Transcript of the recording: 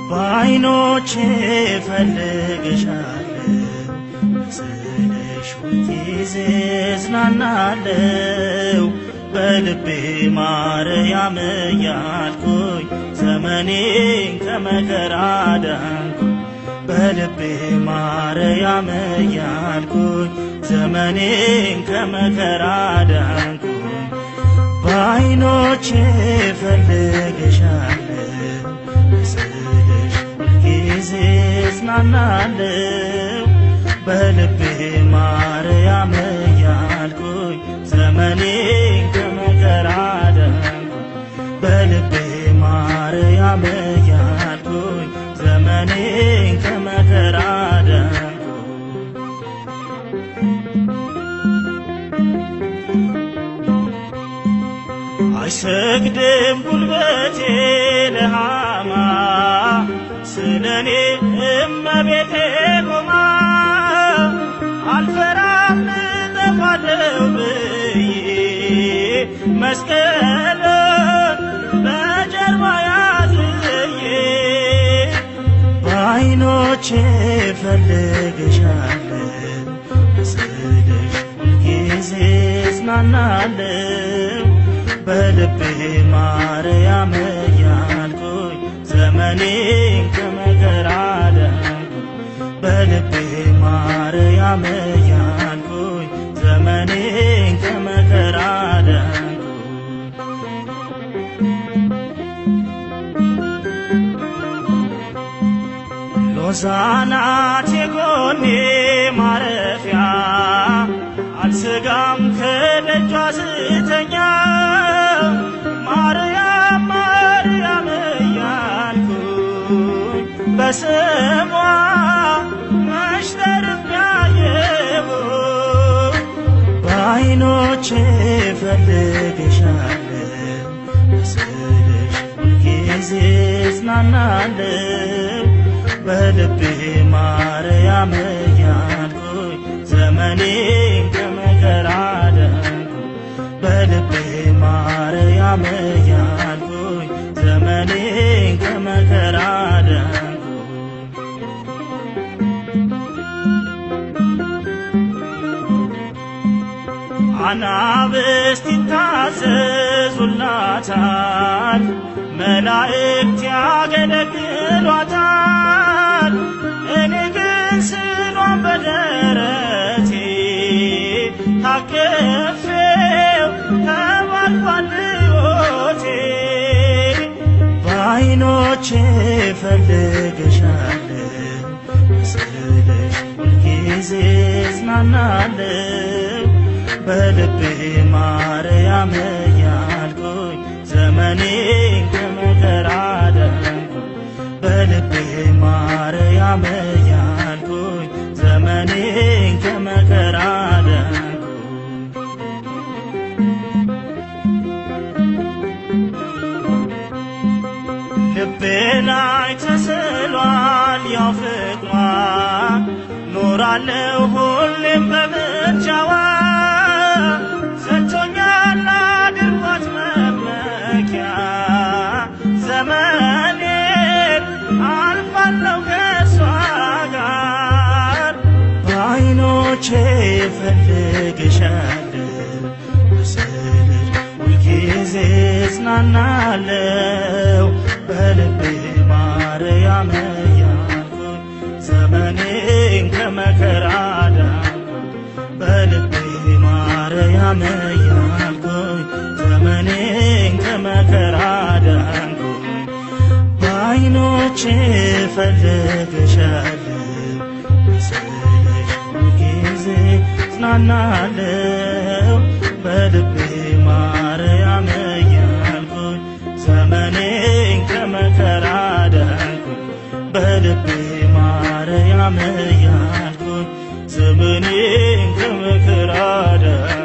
በዓይኖቼ እፈልግሻለሁ ስልሽ ሁልጊዜ እጽናናለሁ በልቤ ማርያም እያልኩኝ ዘመኔን ከመከራ ዳንኩኝ በልቤ ማርያም እያልኩኝ ዘመኔን ከመከራ ዳንኩኝ በዓይኖቼ እፈልግሻለሁ ስልሽ ሁልጊዜ እጽናናለሁ በልቤ ማርያም እያልኩኝ ዘመኔን ከመከራ ዳንኩኝ በልቤ ማርያም እያልኩኝ ዘመኔን ከመከራ ዳንኩኝ አይሰግድም ጉልበቴ ለሃማ ስለኔ እመቤቴ ቆማ አልፈራም እጠፋለሁ ብዬ መስቀልን በጀርባዬ አዝዬ በዓይኖቼ እፈልግሻለሁ ስልሽ ሁልጊዜ እጽናናለሁ በልቤ ማርያም እያልኩኝ ዘመኔን ከመከራ ዳንኩኝ በልቤ ማርያም እያልኩኝ ዘመኔን ከመከራ ዳንኩኝ ሎዛ ናት የጎኔ ማረፊያ አልሰጋም ከደጇ ስተኛ ማርያም ማርያም እያልኩኝ በስሟ መሽተርፊያየሁኝ በዓይኖቼ እፈልግሻለሁ ስልሽ ሁልጊዜ እጽናናለሁ በልቤ ማርያም እያልኩኝ ዘመኔን ከመከራ ዳንኩኝ በልቤ ማርያም እያልኩኝ ዘመኔን ከመከራ ዳንኩኝ አናብስት ይታዘዙላታል መላእክት ያገለግሏታል እኔ ግን ስሏን በደረቴ ታቅፌው ተባልኳል ሕይወቴ በዓይኖቼ እፈልግሻለሁ ስልሽ ሁልጊዜ እጽናናለሁ በልቤ ማርያም እያልኩኝ ዘመኔን ከመከራ ዳንኩኝ በልቤ ማርያም እያልኩኝ ዘመኔን ከመከራ ዳንኩኝ ልቤ ላይ ተስሏል ያው ፍቅሯ ኖራለሁ ሁሌም በምልጃዋ ሰጥቶኛል አድርጓት መመኪያ ዘመኔን አልፋለሁ ከእሷ ጋር በዓይኖቼ እፈልግሻለሁ ስልሽ ሁልጊዜ እጽናናለሁ በልቤ ማርያም እያልኩኝ ዘመኔን ከመከራ ዳንኩኝ በልቤ ማርያም እያልኩኝ ዘመኔን ከመከራ ዳንኩኝ በዓይኖቼ እፈልግሻለሁ ስልሽ ሁልጊዜ እጽናናለሁ በልቤ ማርያም እያልኩኝ ዘመኔን ከመከራ ዳንኩኝ በልቤ ማርያም እያልኩኝ ዘመኔን ከመከራ ዳንኩኝ